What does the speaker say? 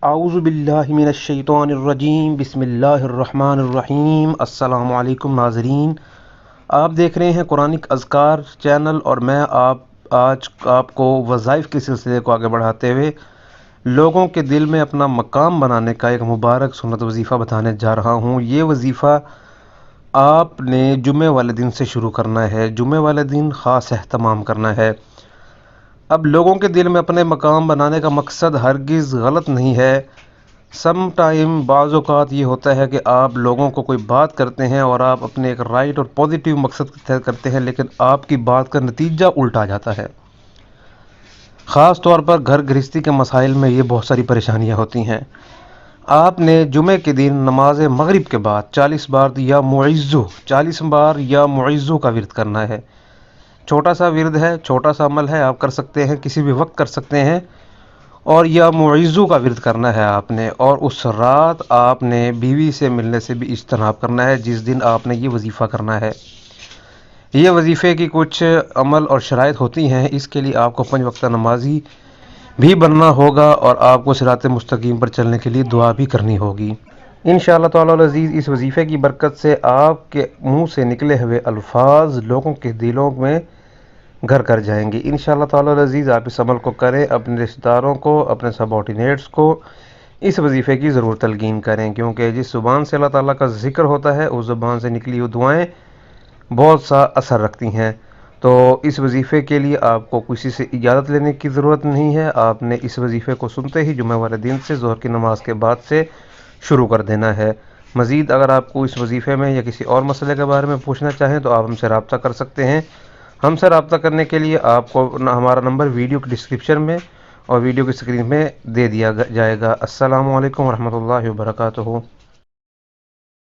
اعوذ باللہ من الشیطان الرجیم بسم اللہ الرحمن الرحیم۔ السلام علیکم ناظرین، آپ دیکھ رہے ہیں قرآنک اذکار چینل، اور میں آج آپ کو وظائف کے سلسلے کو آگے بڑھاتے ہوئے لوگوں کے دل میں اپنا مقام بنانے کا ایک مبارک سنت وظیفہ بتانے جا رہا ہوں۔ یہ وظیفہ آپ نے جمعے والے دن سے شروع کرنا ہے، جمعے والے دن خاص اہتمام کرنا ہے۔ اب لوگوں کے دل میں اپنے مقام بنانے کا مقصد ہرگز غلط نہیں ہے۔ سم ٹائم بعض اوقات یہ ہوتا ہے کہ آپ لوگوں کو کوئی بات کرتے ہیں اور آپ اپنے ایک رائٹ اور پازیٹیو مقصد کے تحت کرتے ہیں، لیکن آپ کی بات کا نتیجہ الٹا جاتا ہے۔ خاص طور پر گھر گرہستی کے مسائل میں یہ بہت ساری پریشانیاں ہوتی ہیں۔ آپ نے جمعے کے دن نماز مغرب کے بعد 40 بار یا معزو کا ورد کرنا ہے۔ چھوٹا سا ورد ہے، چھوٹا سا عمل ہے، آپ کر سکتے ہیں، کسی بھی وقت کر سکتے ہیں، اور یا معزو کا ورد کرنا ہے آپ نے۔ اور اس رات آپ نے بیوی سے ملنے سے بھی اجتناب کرنا ہے جس دن آپ نے یہ وظیفہ کرنا ہے۔ یہ وظیفے کی کچھ عمل اور شرائط ہوتی ہیں، اس کے لیے آپ کو 5 وقتہ نمازی بھی بننا ہوگا، اور آپ کو صراط مستقیم پر چلنے کے لیے دعا بھی کرنی ہوگی۔ انشاءاللہ تعالی العزیز اس وظیفے کی برکت سے آپ کے منہ سے نکلے ہوئے الفاظ لوگوں کے دلوں میں گھر کر جائیں گے۔ انشاءاللہ تعالی العزیز آپ اس عمل کو کریں، اپنے رشتہ داروں کو، اپنے سب آرڈینیٹس کو اس وظیفے کی ضرور تلقین کریں، کیونکہ جس زبان سے اللہ تعالیٰ کا ذکر ہوتا ہے اس زبان سے نکلی ہوئی دعائیں بہت سا اثر رکھتی ہیں۔ تو اس وظیفے کے لیے آپ کو کسی سے اجازت لینے کی ضرورت نہیں ہے، آپ نے اس وظیفے کو سنتے ہی جمعہ والے دن سے ظہر کی نماز کے بعد سے شروع کر دینا ہے۔ مزید اگر آپ کو اس وظیفے میں یا کسی اور مسئلے کے بارے میں پوچھنا چاہیں تو آپ ہم سے رابطہ کر سکتے ہیں۔ ہم سے رابطہ کرنے کے لیے آپ کو ہمارا نمبر ویڈیو کی ڈسکرپشن میں اور ویڈیو کی اسکرین میں دے دیا جائے گا۔ السلام علیکم ورحمۃ اللہ وبرکاتہ۔